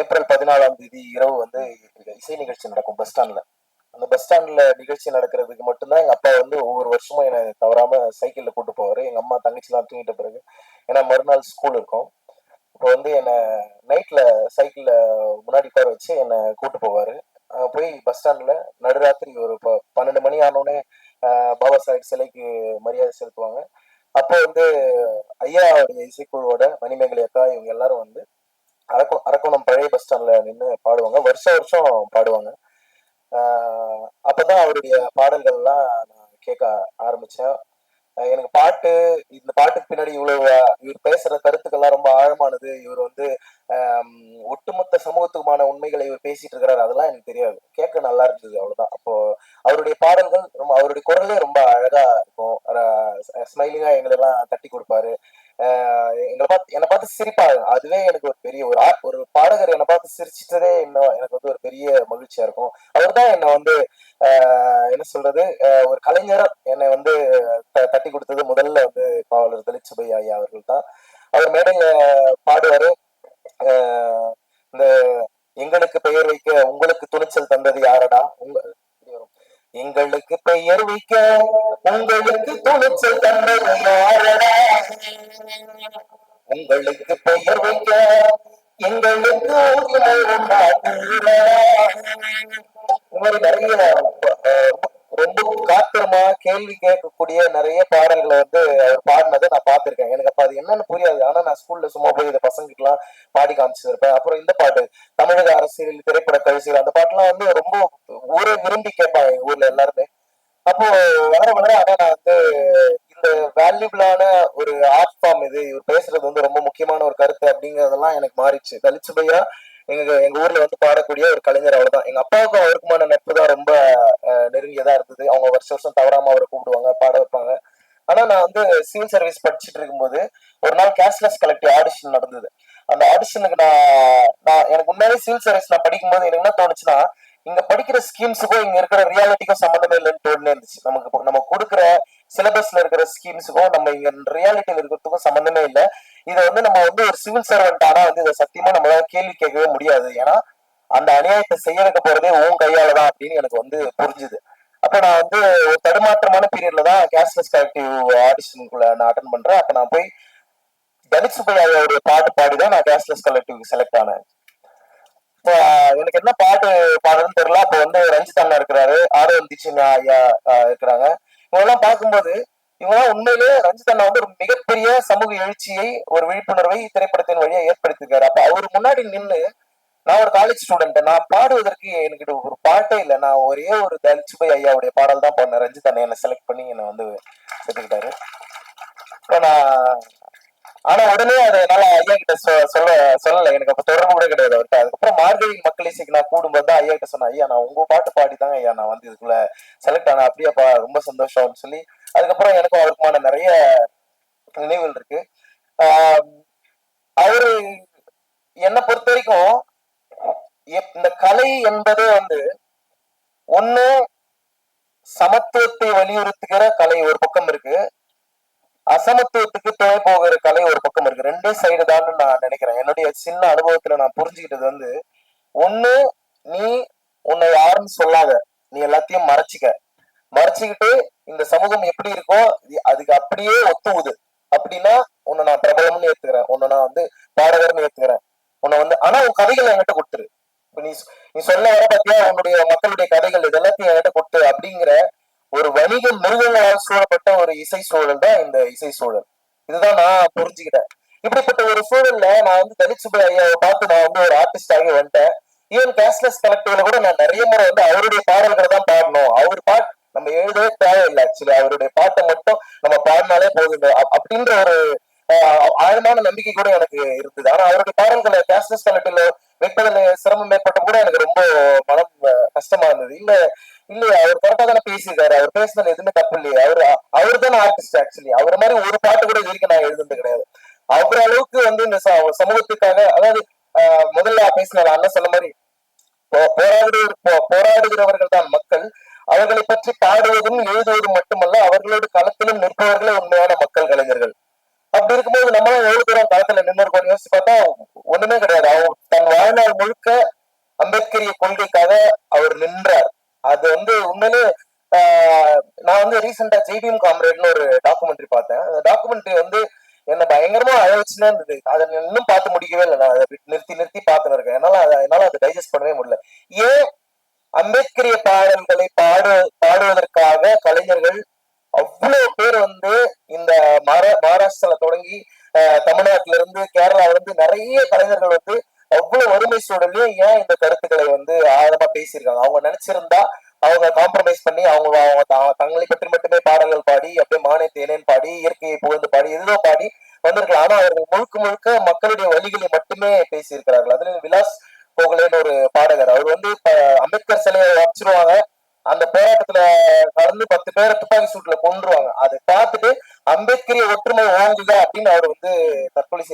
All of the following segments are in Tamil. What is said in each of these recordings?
ஏப்ரல் 14 இரவு வந்து இசை நிகழ்ச்சி நடக்கும் பஸ் ஸ்டாண்ட்ல. அந்த பஸ் ஸ்டாண்ட்ல நிகழ்ச்சி நடக்கிறதுக்கு மட்டும்தான் எங்க அப்பா வந்து ஒவ்வொரு வருஷமும் என்னை தவறாம சைக்கிள்ல கூட்டு போவாரு. எங்க அம்மா தங்கச்சிலாம் தூங்கிட்ட பிறகு, ஏன்னா மறுநாள் ஸ்கூல் இருக்கும். இப்போ வந்து என்னை நைட்ல சைக்கிள்ல முன்னாடி உட்கார வச்சு என்னை கூட்டு போவாரு. போய் பஸ் ஸ்டாண்ட்ல நடுராத்திரி ஒரு 12 மணி ஆனோடனே பாபா சாஹேப் சிலைக்கு மரியாதை செலுத்துவாங்க. அப்போ வந்து ஐயாவுடைய இசைக்குழுவோட மணிமேகலை அக்கா இவங்க எல்லாரும் வந்து அரக்கோணம் பழைய பஸ் ஸ்டாண்ட்ல நின்று பாடுவாங்க. வருஷம் வருஷம் பாடுவாங்க. அப்பதான் அவருடைய பாடல்கள்லாம் நான் கேட்க ஆரம்பிச்சேன். எனக்கு பாட்டு, இந்த பாட்டுக்கு பின்னாடி இவ்வளவு இவர் பேசுற கருத்துக்கள்லாம் ரொம்ப ஆழமானது. இவர் வந்து ஒட்டுமொத்த சமூகத்துக்குமான உண்மைகளை இவர் பேசிட்டு இருக்கிறாரு, அதெல்லாம் எனக்கு தெரியாது. கேட்க நல்லா இருந்தது, அவ்வளவுதான். அப்போ அவருடைய பாடல்கள் ரொம்ப, அவருடைய குரலே ரொம்ப அழகா இருக்கும். ஸ்மைலிங்கா எங்களெல்லாம் தட்டி கொடுப்பாரு. என்னை பார்த்து சிரிப்பாரு. அதுவே எனக்கு ஒரு பெரிய ஒரு பாடகர் என்னை பார்த்து சிரிச்சிட்டதே இன்னும் எனக்கு வந்து ஒரு பெரிய மகிழ்ச்சியா இருக்கும். அவர் தான் என்னை வந்து என்ன சொல்றது, ஒரு கலைஞர் என்னை வந்து தட்டி கொடுத்தது முதல்ல வந்து பாவலர் தலித் சுப்பையா ஐயா அவர்கள் தான். அவர் மேடையில பாடுவாரு, இந்த எங்களுக்கு பெயர் வைக்க உங்களுக்கு துணிச்சல் தந்தது யாரடா, எங்களுக்கு பெயர் வைக்க உங்களுக்கு துணிச்சல் தந்தது யாரடா, உங்களுக்கு பெயர் வைக்க எங்களுக்கு நிறைய ரொம்ப காத்திரமா கேள்வி கேட்கக்கூடிய நிறைய பாடல்களை வந்து அவர் பாடினதை நான் பார்த்திருக்கேன். எனக்கு அப்ப அது என்னன்னு புரியாது. ஆனா நான் ஸ்கூல்ல சும்மா போய் இதை பசங்களுக்கு எல்லாம் பாடி காமிச்சிருப்பேன். அப்புறம் இந்த பாட்டு தமிழக அரசியல் திரைப்பட கழிச்சிகள், அந்த பாட்டுலாம் வந்து ரொம்ப ஊரே விரும்பி கேட்பாங்க எங்க ஊர்ல எல்லாருமே. அப்போ வளர வளர ஆனா நான் வந்து இந்த வேல்யூபிளான ஒரு ஆர்ட் ஃபார்ம், இது இவர் பேசுறது வந்து ரொம்ப முக்கியமான ஒரு கருத்து அப்படிங்கறதெல்லாம் எனக்கு மாறிடுச்சு. தலித் சுப்பையா எங்க ஊர்ல வந்து பாடக்கூடிய ஒரு கலைஞர், அவ்வளவுதான். எங்க அப்பாவுக்கும் அவருக்குமான நட்பு தான் ரொம்ப நெருங்கியதா இருந்தது. அவங்க வருஷம் வருஷம் தவறாம அவரை கூப்பிடுவாங்க, பாட வைப்பாங்க. ஆனா நான் வந்து சிவில் சர்வீஸ் படிச்சுட்டு இருக்கும்போது ஒரு நாள் கேஷ்லெஸ் கலெக்டிவ் ஆடிஷன் நடந்தது. அந்த ஆடிஷனுக்கு நான் எனக்கு உண்மையாவே சிவில் சர்வீஸ் நான் படிக்கும்போது எனக்கு என்ன தோணுச்சுன்னா, இங்க படிக்கிற ஸ்கீம்ஸுக்கும் இங்க இருக்கிற ரியாலிட்டிக்கும் சம்மந்தமே இல்லைன்னு தோணுனே இருந்துச்சு. நம்ம கொடுக்குற சிலபஸ்ல இருக்கிற ஸ்கீம்ஸுக்கும் நம்ம இங்க ரியாலிட்டியில இருக்கிறதுக்கும் சம்மந்தமே இல்லை. இதை வந்து நம்ம வந்து ஒரு சிவில் சர்வெண்ட் ஆனா வந்து இதை சத்தியமா நம்மளால கேள்வி கேட்கவே முடியாது. ஏன்னா அந்த அநியாயத்தை செய்ய வைக்க போறதே உன் கையால தான் அப்படின்னு எனக்கு வந்து புரிஞ்சுது. அப்ப நான் வந்து ஒரு தடுமாற்றமான பீரியட்ல தான் கேஷ்லெஸ் கலெக்டிவ் ஆடிஷனுக்குள்ள நான் அட்டன் பண்றேன். அப்ப நான் போய் தலித் சுப்பையாவுடைய பாட்டு பாடிதான் நான் கேஷ்லெஸ் கலெக்டிவ் செலக்ட் ஆனேன். எனக்கு என்ன பாட்டு பாடுறதுன்னு தெரியல. அப்ப வந்து ரஞ்சித் அண்ணா இருக்கிறாரு, ஆரோன் தீட்சின் ஐயா இருக்கிறாங்க. இவங்கெல்லாம் பார்க்கும்போது இவங்கெல்லாம் உண்மையிலே ரஞ்சித் அண்ணா வந்து ஒரு மிகப்பெரிய சமூக எழுச்சியை, ஒரு விழிப்புணர்வை திரைப்படத்தின் வழியா ஏற்படுத்திருக்காரு. அப்ப அவர் முன்னாடி நின்று, நான் ஒரு காலேஜ் ஸ்டூடெண்ட், நான் பாடுவதற்கு எனக்கு ஒரு பாட்டே இல்லை. நான் ஒரே ஒரு தலித் சுப்பையா ஐயாவுடைய பாடல் தான் பாடினேன். ரஞ்சித் அண்ணா என்னை செலக்ட் பண்ணி என்னை வந்து சேர்த்துக்கிட்டாரு. இப்போ நான் ஆனா உடனே அதை என்னால ஐயா கிட்ட சொல்லல. எனக்கு அப்ப தொடர்பு கூட கிடையாது அவர்கிட்ட. அதுக்கப்புறம் மார்கழி மக்கள் இசைக்கு நான் கூடும்போது தான் ஐயா கிட்ட சொன்னேன், ஐயா நான் உங்க பாட்டு பாடிதாங்க ஐயா நான் வந்து இதுக்குள்ள செலக்ட் ஆனேன். அப்படியாப்பா, ரொம்ப சந்தோஷம்னு சொல்லி அதுக்கப்புறம் எனக்கும் அவருக்குமான நிறைய நினைவுகள் இருக்கு. அவரு என்னை பொறுத்த வரைக்கும் இந்த கலை என்பது வந்து ஒண்ணு சமத்துவத்தை வலியுறுத்துகிற கலை ஒரு பக்கம் இருக்கு, அசமத்துவத்துக்கு துணை போகிற கலை ஒரு பக்கம் இருக்கு. ரெண்டே சைடு தான் நான் நினைக்கிறேன். என்னுடைய சின்ன அனுபவத்துல நான் புரிஞ்சுக்கிட்டது வந்து, ஒண்ணு நீ உன்னை யாருன்னு சொல்லாத, நீ எல்லாத்தையும் மறைச்சிக்கிட்டு இந்த சமூகம் எப்படி இருக்கோ அதுக்கு அப்படியே ஒத்துவுது அப்படின்னா உன்னை நான் பிரபலம்னு ஏத்துக்கிறேன், உன்னை நான் வந்து பாடகர்னு ஏத்துக்கிறேன், உன்னை வந்து ஆனா உன் கதைகளை என்கிட்ட கொடுத்துரு. நீ சொல்ல வர பாத்தியா உன்னுடைய மக்களுடைய கதைகள் இது எல்லாத்தையும் என்கிட்ட கொடுத்து அப்படிங்கிற ஒரு வணிக மிருகங்களால் சூழப்பட்ட ஒரு இசை சூழல் தான் இந்த இசை சூழல். இதுதான் நான் புரிஞ்சுக்கிட்டேன். இப்படிப்பட்ட ஒரு சூழல்ல நான் வந்து தலித் சுப்பையா ஐயாவை பார்த்து நான் வந்து ஒரு ஆர்டிஸ்ட் ஆகி வந்துட்டேன். ஈவன் கேஷ்லெஸ் கலெக்டிவ்ல கூட நான் நிறைய முறை வந்து அவருடைய பாடல்களை தான் பாடணும், அவர் பாட்டு நம்ம எழுதவே தேவையில்லை, ஆக்சுவலி அவருடைய பாட்டை மட்டும் நம்ம பாடினாலே போதும் அப்படின்ற ஒரு ஆழமான நம்பிக்கை கூட எனக்கு இருந்தது. ஆனா அவருடைய பாடல்களை கேஷ்லெஸ் கலெக்டிவ்ல வைப்பதில் சிரமம் ஏற்பட்ட கூட எனக்கு ரொம்ப மனம் கஷ்டமா இருந்தது. இல்லையா அவர் கரெக்டா தானே பேசியிருக்காரு, அவர் பேசுனது எதுவுமே தப்பு இல்லையா, அவர் தானே ஆர்டிஸ்ட். ஆக்சுவலி அவர் மாதிரி ஒரு பாட்டு கூட இது வரைக்கும் நான் எழுதுனது கிடையாது. அவர் அளவுக்கு வந்து இந்த சமூகத்துக்காக, அதாவது முதல்ல பேசினார் அண்ணன் சொன்ன மாதிரி போராடுகிறவர்கள் தான் மக்கள், அவர்களை பற்றி பாடுவதும் எழுதுவதும் மட்டுமல்ல அவர்களோடு களத்திலும் நிற்பவர்களே உண்மையான மக்கள் கலைஞர்கள். அப்படி இருக்கும்போது நம்மளும் எவ்வளவு தூரம் களத்துல நின்று இருக்கோம் யோசிச்சு பார்த்தா ஒண்ணுமே கிடையாது. அவங்க தன் வாழ்நாள் முழுக்க அம்பேத்கரிய கொள்கைக்காக அவர் நின்றார். அது உண்மையிலே நான் ரீசெண்டா ஜெய்பீம் காம்ரேட்னு ஒரு டாக்குமெண்ட்ரி பார்த்தேன். அந்த டாக்குமெண்ட்ரி என்ன பயங்கரமா அழவச்சுன்னா இருந்தது. அதை இன்னும் பார்த்து முடிக்கவே இல்லை. நான் அதை நிறுத்தி நிறுத்தி பார்த்துன்னு இருக்கேன். என்னால அதை டைஜஸ்ட் பண்ணவே முடியல. ஏன் அம்பேத்கரிய பாடல்களை பாடுவதற்காக கலைஞர்கள் அவ்வளவு பேர் இந்த மகாராஷ்டிரால தொடங்கி தமிழ்நாட்டில இருந்து கேரளால இருந்து நிறைய கலைஞர்கள் அவ்வளவு வறுமை சூழலையும் ஏன் இந்த கருத்துக்களை ஆழமா பேசியிருக்காங்க. அவங்க நினைச்சிருந்தா அவங்க காம்ப்ரமைஸ் பண்ணி அவங்க தங்களை பற்றி மட்டுமே பாடல்கள் பாடி அப்படியே மானே தேனேன்னு பாடி இயற்கையை புகழ்ந்து பாடி எதுவோ பாடி வந்திருக்கலாம். ஆனா அவர்கள் முழுக்க முழுக்க மக்களுடைய வழிகளை மட்டுமே பேசியிருக்கிறார்கள். அதுல விலாஸ் கோகலேன்னு ஒரு பாடகர், அவர் அம்பேத்கர் சிலையை வச்சிருவாங்க, அந்த போராட்டத்துல கலந்து 10 பேரை துப்பாக்கி சூட்ல கொன்றுவாங்க. அதை பார்த்துட்டு அம்பேத்கரிய ஒற்றுமை ஓங்குக அப்படின்னு அவர் தற்கொலை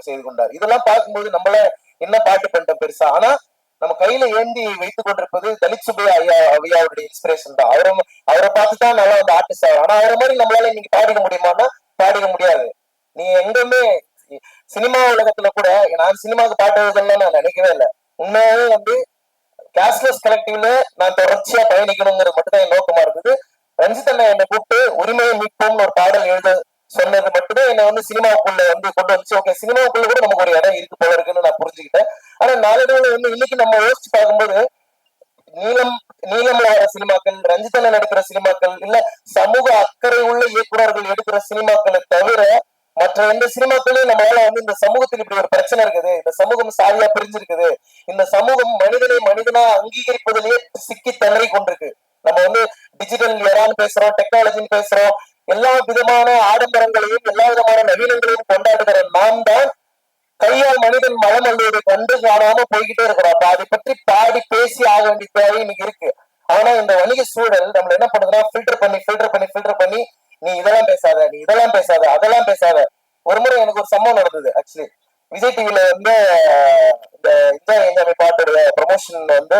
செய்து கொண்டார். இதெல்லாம் பார்க்கும்போது நம்மள என்ன பாட்டு பண்ணிட்டோம் பெருசா. ஆனா நம்ம கையில ஏந்தி வைத்துக் கொண்டிருப்பது தலித் சுப்பையா ஐயாவுடைய இன்ஸ்பிரேஷன் தான். அவரை பார்த்துதான் நல்லா ஆர்டிஸ்ட் ஆகும். ஆனா அவரை மாதிரி நம்மளால இன்னைக்கு பாடிக்க முடியுமான்னா பாடிக்க முடியாது. நீ எங்குமே சினிமா உலகத்துல கூட நான் சினிமாவுக்கு பாட்டு எழுதலாம் நான் நினைக்கவே இல்லை. உண்மையாவே கேஷ்லெஸ் கலெக்டிவ்ல நான் தொடர்ச்சியா பயணிக்கணுங்கிறது மட்டும் தான் என் நோக்கமா இருந்தது. ரஞ்சித் அண்ணா என்னை கூப்பிட்டு உரிமையை மீட்போம்னு ஒரு பாடல் எழுத சொன்னது மட்டும்தான் என்னை சினிமாவுக்குள்ள கொண்டு வந்துச்சு. ஓகே, சினிமாவுக்குள்ள கூட நமக்கு ஒரு இடம் இருக்கு போல இருக்குன்னு நான் புரிஞ்சுக்கிட்டேன். ஆனா நாளடைவுல இன்னைக்கு நம்ம யோசிச்சு பார்க்கும்போது நீளம்ல வர சினிமாக்கள், ரஞ்சித் அண்ணன் எடுக்கிற சினிமாக்கள், இல்ல சமூக அக்கறை உள்ள இயக்குநர்கள் எடுக்கிற சினிமாக்களை தவிர மற்ற எந்த சினிமாக்களையும் நம்மளால இந்த சமூகத்தில் இப்படி ஒரு பிரச்சனை இருக்குது, இந்த சமூகம் சாதியா பிரிஞ்சிருக்குது, இந்த சமூகம் மனிதனை மனிதனா அங்கீகரிப்பதிலேயே சிக்கி திணறி கொண்டிருக்கு. நம்ம டிஜிட்டல் எரான்னு பேசுறோம், டெக்னாலஜின்னு பேசுறோம், எல்லா விதமான ஆடம்பரங்களையும் எல்லா விதமான நவீனங்களையும் கொண்டாடுகிற நாம் தான் கையால் மனிதன் மலம் அல்லது கண்டு காணாம போய்கிட்டே இருக்கிறோம். அப்ப அதை பற்றி பாடி பேசி ஆக வேண்டிய தேவை இன்னைக்கு இருக்கு. ஆனா இந்த வணிக சூழல் நம்மள என்ன பண்ணுதுன்னா ஃபில்டர் பண்ணி நீ இதெல்லாம் பேசாத, நீ இதெல்லாம் பேசாத, அதெல்லாம் பேசாத. ஒரு முறை எனக்கு ஒரு சம்பவம் நடந்தது. ஆக்சுவலி விஜய் டிவில இந்த என்ஜாய் என்ஜாய் பாட்டோட ப்ரமோஷன் நான்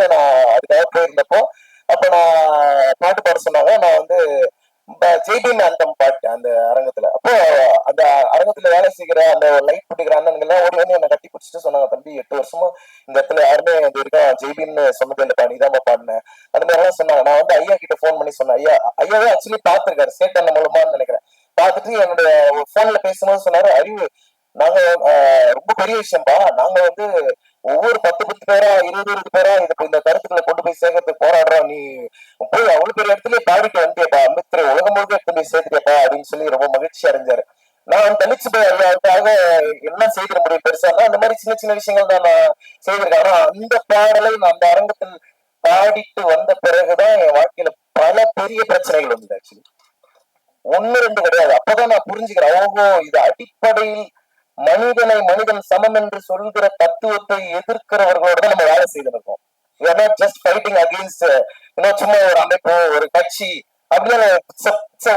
அதுக்காக போயிருந்தப்போ அப்ப நான் பாட்டு பாட சொன்னாங்க. நான் ஜெய்பீம் ஆந்தம் பாட்டு அந்த அரங்கத்துல. அப்போ அந்த அரங்கத்துல வேலை செய்கிற அந்த லைட் பிடிக்கிற அண்ணன்கள் ஓடி என்னை கட்டி பிடிச்சிட்டு சொன்னாங்க, தம்பி 8 வருஷமா இந்த இடத்துல யாருமே இருக்கா ஜெய்பீம்னு சொன்னது இல்லப்பா, நீதான்ப்பா பாடினேன், அந்த மாதிரி எல்லாம் சொன்னாங்க. நான் ஐயா கிட்ட போன் பண்ணி சொன்னேன். ஐயாவே ஆக்சுவலி பாத்துருக்காரு, ஸ்டேட் அண்ணன் மூலமான்னு நினைக்கிறேன். பார்த்துட்டு என்னோட போன்ல பேசும்போது சொன்னாரு, அறிவு நாங்க ரொம்ப பெரிய விஷயம்பா, நாங்க ஒவ்வொரு 10 பேரா 20 பேரா இந்த கருத்துக்களை கொண்டு போய் சேர்க்கறதுக்கு போராடுறோம், நீ போய் அவ்வளவு பெரிய இடத்துல பாடிட்டு வந்தியப்பா, அம்பேத்கர் உலகம் முழுக்க எடுத்து போய் சேர்த்துக்கப்பா அப்படின்னு சொல்லி ரொம்ப மகிழ்ச்சி அடைஞ்சாரு. நான் தலிச்சு போய் ஐயாவுக்காக என்ன செய்திட முடியும் பெருசா, அந்த மாதிரி சின்ன சின்ன விஷயங்கள் தான் நான் செய்திருக்கேன். ஆனா அந்த பாடலை நான் அந்த அரங்கத்தில் பாடிட்டு வந்த பிறகுதான் என் வாழ்க்கையில பல பெரிய பிரச்சனைகள் வந்தது. ஆக்சுவலி 1-2 கிடையாது. அப்பதான் நான் புரிஞ்சுக்கிறேன், ஓஹோ இது அடிப்படையில் மனிதனை மனிதன் சமம் என்று சொல்கிற தத்துவத்தை எதிர்க்கிறவர்களோட தான் நம்ம வேலை செய்திருக்கோம். We are not just fighting against சும்மா ஒரு அமைப்பு ஒரு கட்சி அப்படின்னு.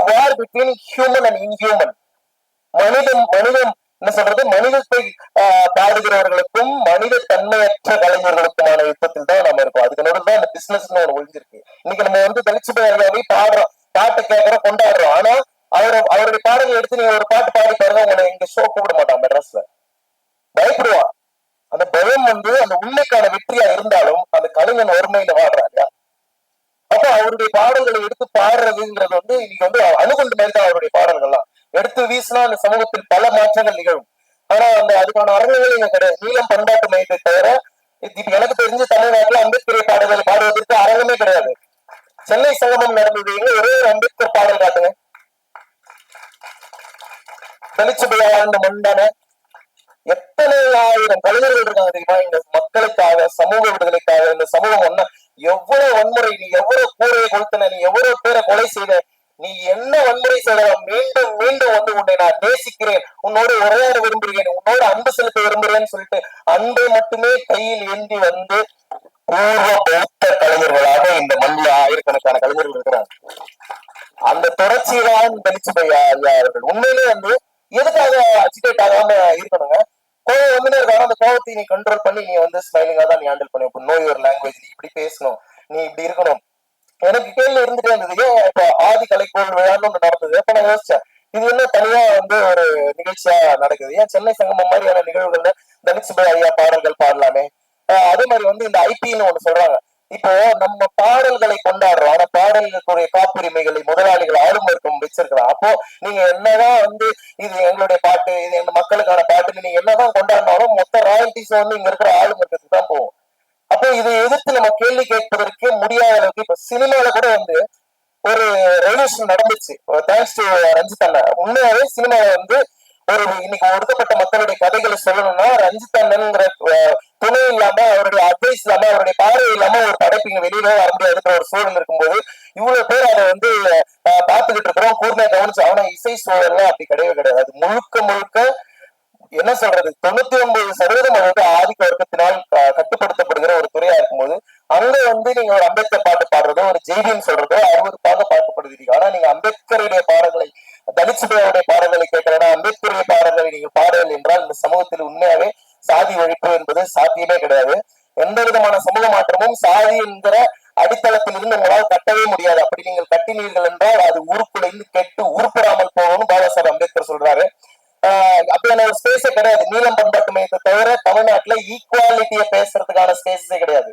war between human and inhuman. மனிதன் என்ன சொல்றது, மனிதத்தை பாடுகிறவர்களுக்கும் மனித தன்மையற்ற கலைஞர்களுக்குமான யுத்தத்தில் தான் நம்ம இருக்கோம். அதுக்கு நடுவில் தான் இந்த பிசினஸ் ஒழிஞ்சிருக்கு. இன்னைக்கு நம்ம தலிச்சு போய் பாடுறோம், பாட்டு கேட்கறோம், கொண்டாடுறோம். ஆனா அவருடைய பாடல்கள் எடுத்து நீங்க ஒரு பாட்டு பாடி பாருங்க, உங்களை இங்க ஷோ கூப்பிட மாட்டான், மெட்ராஸ்ல பயப்படுவான். அந்த பயம் அந்த உண்மைக்கான வெற்றியா இருந்தாலும் அந்த கலைஞன் வறுமையில வாடுறாங்க. அப்ப அவருடைய பாடல்களை எடுத்து பாடுறதுங்கிறது இன்னைக்கு அணுகுண்டு மாதிரி தான் அவருடைய பாடல்கள்லாம் எடுத்து வீசினா அந்த சமூகத்தில் பல மாற்றங்கள் நிகழும். ஆனா அதுக்கான அரங்குகள் இங்க கிடையாது. நீளம் பண்பாட்டு மையத்தை தவிர எனக்கு தெரிஞ்ச தமிழ்நாட்டுல அம்பேத்கரிய பாடல்கள் பாடுவதற்கு அரங்கமே கிடையாது. சென்னை சங்கமம் நடந்தது, ஒரே ஒரு அம்பேத்கர் பாடல் காட்டுங்க. தலிச்சுபையாண்ட மண்டான எத்தனை ஆயிரம் கலைஞர்கள் இருக்காங்க தெரியுமா இந்த மக்களுக்காக, சமூக விடுதலைக்காக. இந்த சமூகம் ஒண்ணா எவ்வளவு வன்முறை, நீ எவ்வளவு கூரையை கொளுத்தின, நீ எவ்வளவு பேரை கொலை செய்த, நீ என்ன வன்முறை செய்த, மீண்டும் மீண்டும் உன்னை நான் நேசிக்கிறேன், உன்னோடு உரையாட விரும்புகிறேன், உன்னோடு அன்பு செலுத்த விரும்புகிறேன்னு சொல்லிட்டு அன்பை மட்டுமே கையில் ஏந்தி பூர்வ பௌத்த கலைஞர்களாக இந்த மண்ணில் ஆயிரக்கணக்கான கலைஞர்கள் இருக்கிறாங்க. அந்த தொடர்ச்சிதான் தலிச்சுபையா ஐயா அவர்கள் உண்மையிலே எதுக்காக அஜிடேட் ஆகாம இருக்கணுங்க. கோவம் இருக்காங்க, அந்த கோவத்தை நீ கண்ட்ரோல் பண்ணி நீ ஸ்மைலிங்கா தான் நீ ஹேண்டில் பண்ணி, நோ யுவர் லாங்குவேஜ், நீ இப்படி பேசணும், நீ இப்படி இருக்கணும். எனக்கு கேள்வி இருந்துட்டே இருந்தது, ஏன் இப்ப ஆதி கலைக்கோள் விழான்னு ஒண்ணு நடந்தது. அப்ப நான் யோசிச்சேன், இது என்ன தனியா ஒரு நிகழ்ச்சியா நடக்குது, ஏன் சென்னை சங்கமம் மாதிரியான நிகழ்வுகள்ல தலிச்சுபை ஐயா பாடல்கள் பாடலாமே. அதே மாதிரி வந்து இந்த ஐபின்னு ஒண்ணு சொல்றாங்க. இப்போ நம்ம பாடல்களை கொண்டாடுறோம், ஆனா பாடல்களுக்குரிய காப்புரிமைகளை முதலாளிகள் ஆளும் வர்க்கம் வச்சிருக்கலாம். அப்போ நீங்க என்னதான் வந்து இது எங்களுடைய பாட்டு, இது எங்க மக்களுக்கான பாட்டுன்னு நீங்க என்னதான் கொண்டாடினாலும் மொத்த ராயல்டிஸ் வந்து இங்க இருக்கிற ஆளும் வர்க்கத்துக்கு தான் போகும். அப்போ இதை எதிர்த்து நம்ம கேள்வி கேட்பதற்கு முடியாத அளவுக்கு இப்ப சினிமால கூட வந்து ஒரு ரெவல்யூஷன் நடந்துச்சு தேங்க்ஸ் டு ரஞ்சித் அண்ணா. உண்மையாவே சினிமா வந்து ஒரு இன்னைக்கு ஒடுக்கப்பட்ட மக்களுடைய கதைகளை சொல்லணும்னா ரஞ்சித் அண்ணன்ங்கிற துணை இல்லாம அவருடைய அட்வைஸ் இல்லாம அவருடைய பார்வை இல்லாம ஒரு படைப்பு இங்க வெளியில வர முடியாதுன்ற ஒரு சூழல் இருக்கும்போது இவ்வளவு பேர் அதை வந்து பார்த்துக்கிட்டு இருக்கிறோம், கூர்மையா கவனிச்சு. ஆனா இசை சூழல்ல அப்படி கிடையவே கிடையாது. அது முழுக்க முழுக்க என்ன சொல்றது 99% வந்து ஆதிக்க வர்க்கத்தினால் கட்டுப்படுத்தப்படுகிற ஒரு துறையா இருக்கும்போது அங்க வந்து நீங்க ஒரு அம்பேத்கர் பாட்டு பாடுறதோ ஒரு ஜெய்பின்னு சொல்றதோ அறுபதுக்காக பார்க்கப்படுகிறீங்க. ஆனா நீங்க அம்பேத்கருடைய பாடல்களை தலித் சுப்பையாவுடைய பாடல்களை கேட்கலன்னா அம்பேத்கருடைய பாடல்களை நீங்க பாடல் என்றால் இந்த சமூகத்தில் உண்மையாவே சாதி ஒழிப்பு என்பது சாத்தியமே கிடையாது. எந்த விதமான சமூக மாற்றமும் சாதி என்கிற அடித்தளத்தில் இருந்து உங்களால் கட்டவே முடியாது. அப்படி நீங்கள் கட்டினீர்கள் என்றால் அது உறுப்புல கெட்டு உருப்படாமல் போகணும் பாபா சாஹேப் அம்பேத்கர் சொல்றாரு. அப்படியான ஒரு ஸ்பேஸே கிடையாது. நீளம் பண்பாட்டு மையத்தை தவிர தமிழ்நாட்டுல ஈக்குவாலிட்டியை பேசுறதுக்கான ஸ்பேஸே கிடையாது.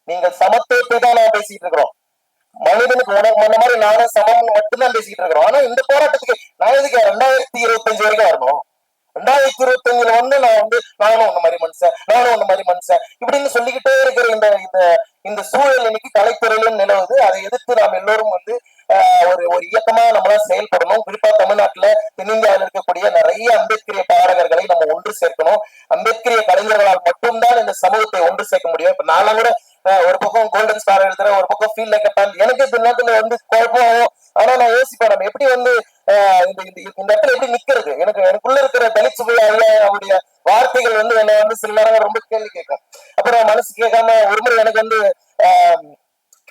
நீங்கள் சமத்துவத்தை தான் நான் பேசிட்டு இருக்கிறோம். மனிதனுக்கு உனக்கு முன்ன மாதிரி நானும் சமம் மட்டும்தான் பேசிட்டு இருக்கிறோம். ஆனா இந்த போராட்டத்துக்கு நான் எதுக்கு 2025 வரைக்கும் வரணும்? 2025 வந்து நான் வந்து நானும் ஒண்ணு மாதிரி மனுஷன், நானும் ஒண்ணு மாதிரி மனுஷன் இப்படின்னு சொல்லிக்கிட்டே இருக்கிற இந்த இந்த இந்த சூழல் இன்னைக்கு கலைத்துறையிலும் நிலவுது. அதை எதிர்த்து நாம் எல்லோரும் வந்து ஒரு ஒரு இயக்கமா நம்மளால செயல்படணும். குறிப்பா தமிழ்நாட்டுல தென்னிந்தியாவில் இருக்கக்கூடிய நிறைய அம்பேத்கரிய பாடகர்களை நம்ம ஒன்று சேர்க்கணும். அம்பேத்கரிய கலைஞர்களால் மட்டும்தான் இந்த சமூகத்தை ஒன்று சேர்க்க முடியும். இப்ப நான் கூட ஒரு பக்கம் கோல்டன் ஸ்டார் எழுதுறேன், ஒரு பக்கம் ஃபீல் லைக் எனக்கு இந்த நேரத்துல வந்து குழப்பம். ஆனா நான் யோசிப்பேன் நம்ம எப்படி வந்து இந்த இடத்துல எப்படி நிக்கிறது. எனக்குள்ள இருக்கிற தலித் சுவையால அவருடைய வார்த்தைகள் வந்து என்ன வந்து சில நேரம் ரொம்ப கேள்வி கேட்கும். அப்புறம் மனசு கேட்காம ஒரு முறை எனக்கு வந்து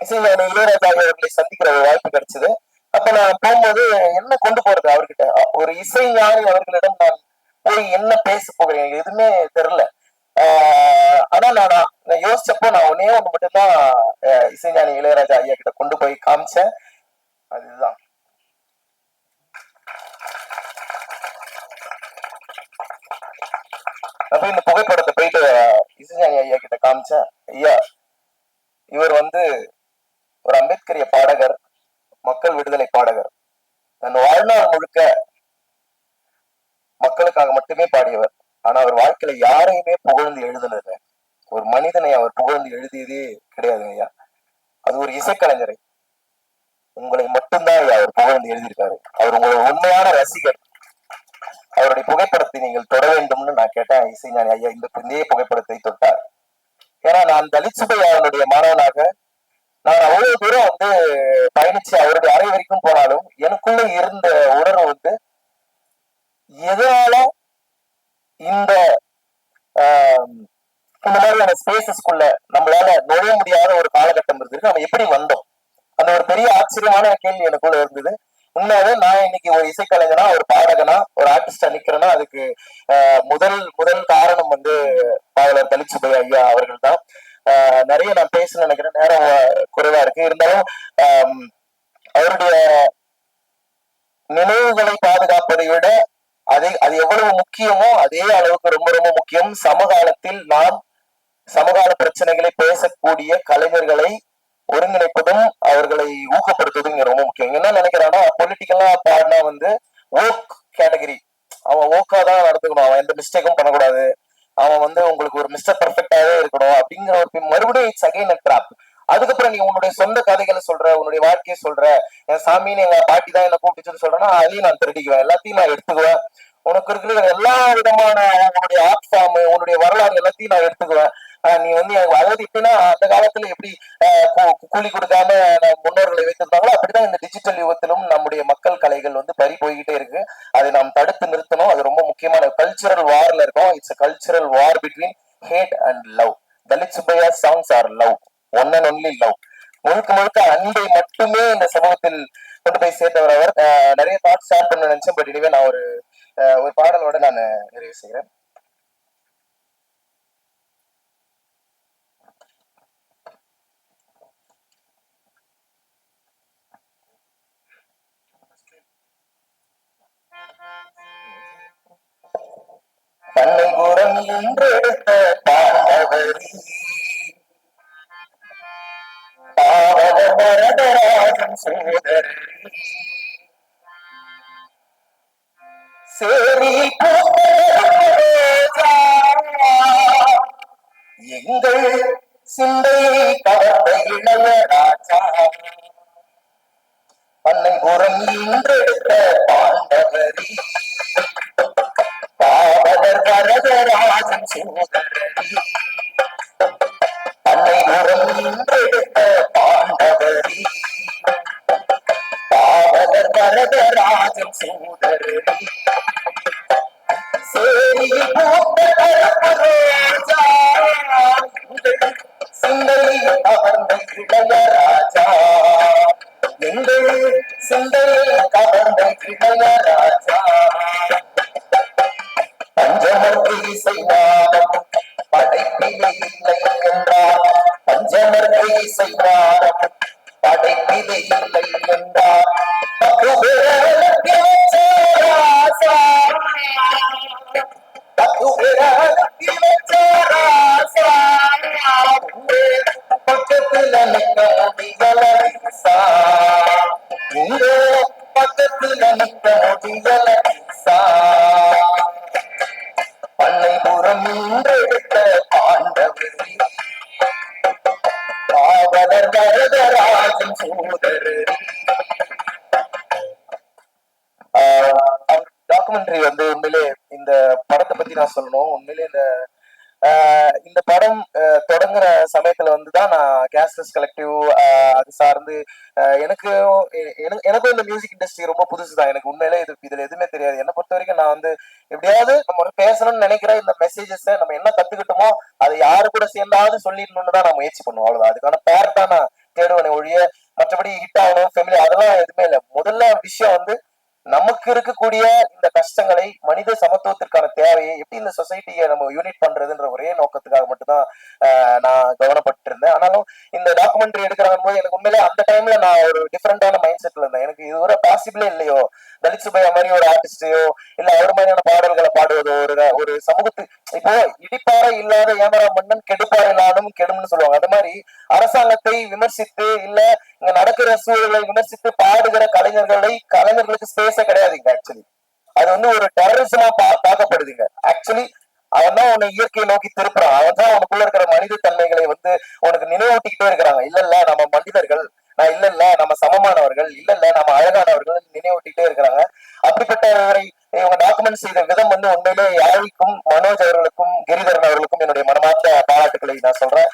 இளையராஜா அவர்களை சந்திக்கிற ஒரு வாய்ப்பு கிடைச்சது. அப்ப நான் போகும்போது என்ன கொண்டு போறது அவர்கிட்ட, ஒரு இசை ஞானி அவர்களிடம் நான் போய் என்ன பேச போகிறேன் எதுவுமே தெரியல. ஆனா நான் யோசிச்சப்போ நான் ஒன்னே ஒண்ணு மட்டும்தான் இசைஞானி இளையராஜா ஐயா கிட்ட கொண்டு போய் காமிச்சேன். அதுதான் அப்ப இந்த புகைப்படத்தை போயிட்டு இசைஞானி ஐயா கிட்ட காமிச்சேன். ஐயா, இவர் வந்து ஒரு அம்பேத்கரிய பாடகர், மக்கள் விடுதலை பாடகர். தன் வாழ்நாள் முழுக்க மக்களுக்காக மட்டுமே பாடியவர். ஆனா அவர் வாழ்க்கையில யாரையுமே புகழ்ந்து எழுதுனது, ஒரு மனிதனை அவர் புகழ்ந்து எழுதியதே கிடையாது ஐயா. அது ஒரு இசைக்கலைஞரை உங்களை மட்டும்தான் ஐயா அவர் புகழ்ந்து எழுதியிருக்காரு. அவர் உங்களோட உண்மையான ரசிகர். அவருடைய புகைப்படத்தை நீங்கள் தொட வேண்டும்னு நான் கேட்டேன். இசைஞானி ஐயா இந்த புகைப்படத்தை தொட்டார். ஏன்னா நான் தலித் சுப்பையாவுடைய மாணவனாக நான் அவ்வளவு தூரம் வந்து பயணிச்சு அவருடைய அறை வரைக்கும் போனாலும் எனக்குள்ள இருந்த உணர்வு வந்து எதனால இந்த இந்த மாதிரியான ஸ்பேசஸ்குள்ள நம்மளால நுழைய முடியாத ஒரு காலகட்டம் இருந்திருக்கு. நம்ம எப்படி வந்தோம்? அந்த ஒரு பெரிய ஆச்சரியமான கேள்வி எனக்குள்ள இருந்தது. உண்மையாவே நான் இன்னைக்கு ஒரு இசைக்கலைஞனா, ஒரு பாடகனா, ஒரு ஆர்டிஸ்டா நிக்கிறேன்னா அதுக்கு முதல் முதல் காரணம் வந்து பாவலர் தலித் சுப்பையா ஐயா அவர்கள் தான். நிறைய நான் பேச நினைக்கிறேன், நேரம் குறைவா இருக்கு. இருந்தாலும் அவருடைய நினைவுகளை பாதுகாப்பதை விட அது எவ்வளவு முக்கியமோ அதே அளவுக்கு ரொம்ப ரொம்ப முக்கியம். சமகாலத்தில் நாம் சமகால பிரச்சனைகளை பேசக்கூடிய கலைஞர்களை ஒருங்கிணைப்பதும் அவர்களை ஊக்கப்படுத்துவதும் ரொம்ப முக்கியம். என்ன நினைக்கிறான்னா பொலிட்டிக்கலா பாடினா வந்து ஓக் கேட்டகரி, அவன் ஓக்கா தான் நடத்துக்கணும், அவன் எந்த மிஸ்டேக்கும் பண்ணக்கூடாது, அவன் வந்து உங்களுக்கு ஒரு மிஸ்டர் பர்ஃபெக்டாவே இருக்கணும் அப்படிங்கிற ஒரு மறுபடியும் இட்ஸ் அகைன் அ ட்ராப். அதுக்கப்புறம் நீ உன்னுடைய சொந்த கதைகளை சொல்ற, உன்னுடைய வாழ்க்கையை சொல்ற, என் சாமின்னு எங்க பாட்டி தான் என்ன கூப்பிட்டுச்சுன்னு சொல்றேன்னா அதையும் நான் திருடிக்குவேன், எல்லாத்தையும் நான் எடுத்துக்குவேன். உனக்கு இருக்கிற எல்லா விதமான உன்னுடைய ஆர்ட் ஃபார்ம், உன்னுடைய வரலாறு எல்லாத்தையும் நான் எடுத்துக்குவேன். நீ வந்து அதாவது எப்படின்னா அந்த காலத்துல எப்படி கூலி கொடுக்காம முன்னோர்களை வைத்திருந்தாங்களோ அப்படிதான் இந்த டிஜிட்டல் யுகத்திலும் நம்முடைய மக்கள் கலைகள் வந்து பறி போய்கிட்டே இருக்கு. அதை நாம் தடுத்து நிறுத்தணும். அது ரொம்ப முக்கியமான கல்ச்சுரல் வார்ல இருக்கும். It's cultural war between hate and love. Dalit Subbaiah songs are love, one and only love. முழுக்க முழுக்க அன்பை மட்டுமே இந்த சமூகத்தில் கொண்டு போய் சேர்த்தவர் அவர். நிறைய தாட்ஸ் ஷேர் பண்ண நினைச்சேன். பட் இதுவே நான் ஒரு பாடலோட நான் நிறைவு செய்கிறேன். தன்னை புறம் என்றெடுத்த பாண்டவரி வரதராஜன் சோதரர் சேரி எங்கள் சிந்தையை கவர்ந்த இளையராஜா பண்ணைபுரம் இன்றெடுத்த பாண்டவரி பாவலர் வரதராஜன் சோதரரி பண்ணைபுரம் இன்றெடுத்த பாண்டவரி பாவலர் வரதராஜன் சோதரரி சேரியில் பூத்த கருப்பரோஜா சிந்தையில் கவர்ந்த இளையராஜா எங்கள் சிந்தையில் கவர்ந்த இளையராஜா பஞ்சமர்க்கு இசைவாதம் படைப்பிலே இல்லை என்றார் பஞ்சமர்க்கு இசைவாதம் படைப்பிலே இல்லை என்றார் பக்கத்துல நிக்க முடியல உங்க பக்கத்துல நிக்க முடியல பண்ணைபுரம் இன்றெடுத்த பாண்டவரி பாவலர் வரதராஜன் சோதரரி டாக்குமெண்ட்ரி வந்து உண்மையிலே இந்த படத்தை பத்தி நான் சொல்லணும். உண்மையிலே இந்த படம் தொடங்குற சமயத்துல வந்துதான் நான் கேஸ்லெஸ் கலெக்டிவ் அது சார்ந்து எனக்கும் இந்த மியூசிக் இண்டஸ்ட்ரி ரொம்ப புதுசுதான். எனக்கு உண்மையிலே இதுல எதுவுமே தெரியாது. என்னை பொறுத்த வரைக்கும் நான் வந்து எப்படியாவது நம்ம பேசணும்னு நினைக்கிற இந்த மெசேஜஸ் நம்ம என்ன கத்துக்கிட்டோமோ அதை யாரு கூட சேர்ந்தாவது சொல்லிடணும்னு தான் நான் முயற்சி பண்ணுவோம். அவ்வளவுதான். அதுக்கான பேர் தான் நான் தேடுவனே ஒழிய மற்றபடி ஹிட் ஆகணும் ஃபேமிலி அதெல்லாம் எதுவுமே இல்லை. முதல்ல விஷயம் வந்து நமக்கு இருக்கக்கூடிய இந்த கஷ்டங்களை மனித சமத்துவத்திற்கான தேவையை எப்படி இந்த சொசைட்டியை நம்ம யூனிட் பண்றதுன்ற ஒரே நோக்கத்துக்காக மட்டும்தான் நான் கவனப்பட்டு இருந்தேன். ஆனாலும் இந்த டாக்குமெண்ட்ரி எடுக்கிறாங்க போது எனக்கு உண்மையிலே அந்த டைம்ல நான் ஒரு டிஃப்ரெண்டான மைண்ட் செட்ல இருந்தேன். எனக்கு இது ஒரு பாசிபிளே இல்லையோ தலித் சுப்பையா மாதிரி ஒரு ஆர்டிஸ்டையோ இல்ல அவர் மாதிரியான பாடல்களை பாடுவதோ ஒரு சமூகத்து இப்போ இடிப்பாறை இல்லாத ஏமரா மன்னன் கெடுப்பாறை நானும் கெடும்னு சொல்லுவாங்க. அது மாதிரி அரசாங்கத்தை விமர்சித்து இல்ல இங்க நடக்கிற சூழலை விமர்சித்து பாடுகிற கலைஞர்களுக்கு ஸ்பேஸே கிடையாதுங்க. ஆக்சுவலி அது வந்து ஒரு டெரரிசமா பார்க்கப்படுதுங்க. ஆக்சுவலி அவன் தான் உன்னை இயற்கையை நோக்கி திருப்புறான். அவன் தான் உனக்குள்ள இருக்கிற மனித தன்மைகளை வந்து உனக்கு நினைவூட்டிக்கிட்டே இருக்கிறாங்க. இல்ல நம்ம மனிதர்கள், நான் இல்ல நம்ம சமமானவர்கள், இல்ல நம்ம அழகானவர்கள் நினைவூட்டிக்கிட்டே இருக்கிறாங்க. அப்படிப்பட்டவரை இவங்க டாக்குமெண்ட் செய்த விதம் வந்து உண்மையிலே யாருக்கும் மனோஜ் அவர்களுக்கும் கிரிதரன் அவர்களுக்கும் என்னுடைய மனமார்ந்த பாராட்டுக்களை நான் சொல்றேன்.